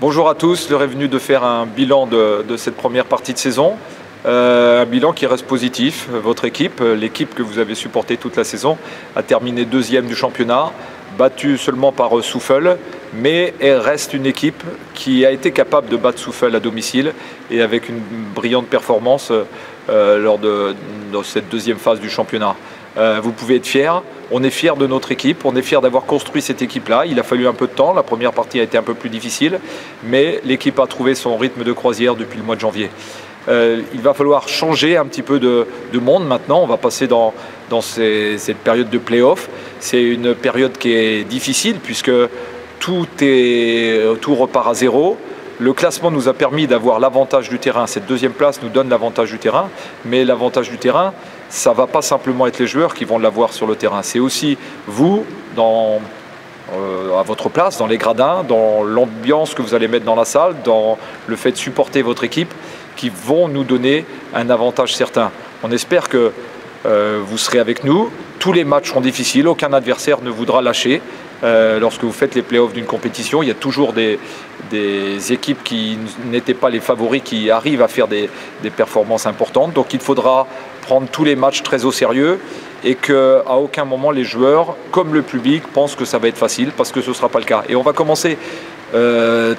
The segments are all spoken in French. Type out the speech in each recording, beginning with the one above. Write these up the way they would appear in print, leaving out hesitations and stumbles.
Bonjour à tous, l'heure est venue de faire un bilan de cette première partie de saison. Un bilan qui reste positif. Votre équipe, l'équipe que vous avez supportée toute la saison, a terminé deuxième du championnat, battue seulement par Souffle, mais elle reste une équipe qui a été capable de battre Souffle à domicile et avec une brillante performance lors de cette deuxième phase du championnat. Vous pouvez être fiers. On est fiers de notre équipe, on est fiers d'avoir construit cette équipe-là. Il a fallu un peu de temps, la première partie a été un peu plus difficile, mais l'équipe a trouvé son rythme de croisière depuis le mois de janvier. Il va falloir changer un petit peu de monde maintenant. On va passer dans cette période de play-off. C'est une période qui est difficile puisque tout repart à zéro. Le classement nous a permis d'avoir l'avantage du terrain. Cette deuxième place nous donne l'avantage du terrain. Mais l'avantage du terrain, ça ne va pas simplement être les joueurs qui vont l'avoir sur le terrain. C'est aussi vous, à votre place, dans les gradins, dans l'ambiance que vous allez mettre dans la salle, dans le fait de supporter votre équipe, qui vont nous donner un avantage certain. On espère que vous serez avec nous. Tous les matchs seront difficiles, aucun adversaire ne voudra lâcher. Lorsque vous faites les playoffs d'une compétition, il y a toujours des équipes qui n'étaient pas les favoris qui arrivent à faire des performances importantes. Donc il faudra prendre tous les matchs très au sérieux et qu'à aucun moment les joueurs, comme le public, pensent que ça va être facile parce que ce ne sera pas le cas. Et on va commencer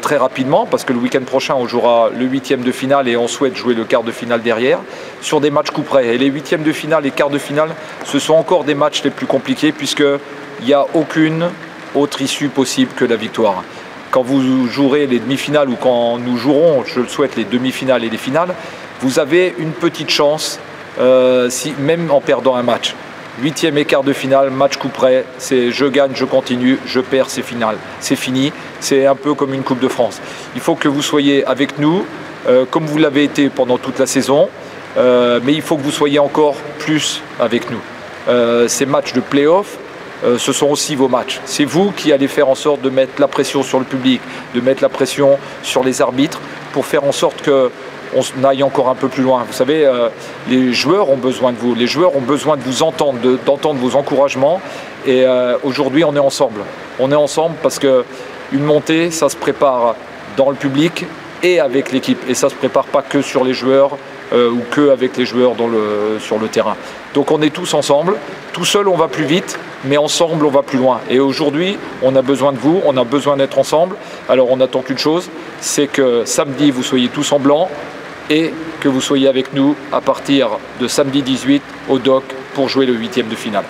très rapidement parce que le week-end prochain on jouera le 8e de finale et on souhaite jouer le quart de finale derrière sur des matchs coup près. Et les 8e de finale et quarts de finale, ce sont encore des matchs les plus compliqués puisqu'il n'y a aucune autre issue possible que la victoire. Quand vous jouerez les demi-finales ou quand nous jouerons, je le souhaite, les demi-finales et les finales, vous avez une petite chance, même en perdant un match. 8e et quart de finale, match coup près, c'est je gagne, je continue, je perds, c'est final. C'est fini, c'est un peu comme une Coupe de France. Il faut que vous soyez avec nous, comme vous l'avez été pendant toute la saison, mais il faut que vous soyez encore plus avec nous. Ces matchs de play-off, ce sont aussi vos matchs. C'est vous qui allez faire en sorte de mettre la pression sur le public, de mettre la pression sur les arbitres pour faire en sorte qu'on aille encore un peu plus loin. Vous savez, les joueurs ont besoin de vous, les joueurs ont besoin de vous entendre, d'entendre vos encouragements. Et aujourd'hui, on est ensemble. On est ensemble parce qu'une montée, ça se prépare dans le public et avec l'équipe. Et ça ne se prépare pas que sur les joueurs ou que avec les joueurs sur le terrain. Donc on est tous ensemble. Tout seul, on va plus vite, mais ensemble, on va plus loin. Et aujourd'hui, on a besoin de vous, on a besoin d'être ensemble. Alors on n'attend qu'une chose, c'est que samedi, vous soyez tous en blanc et que vous soyez avec nous à partir de samedi 18 au DOC pour jouer le 8e de finale.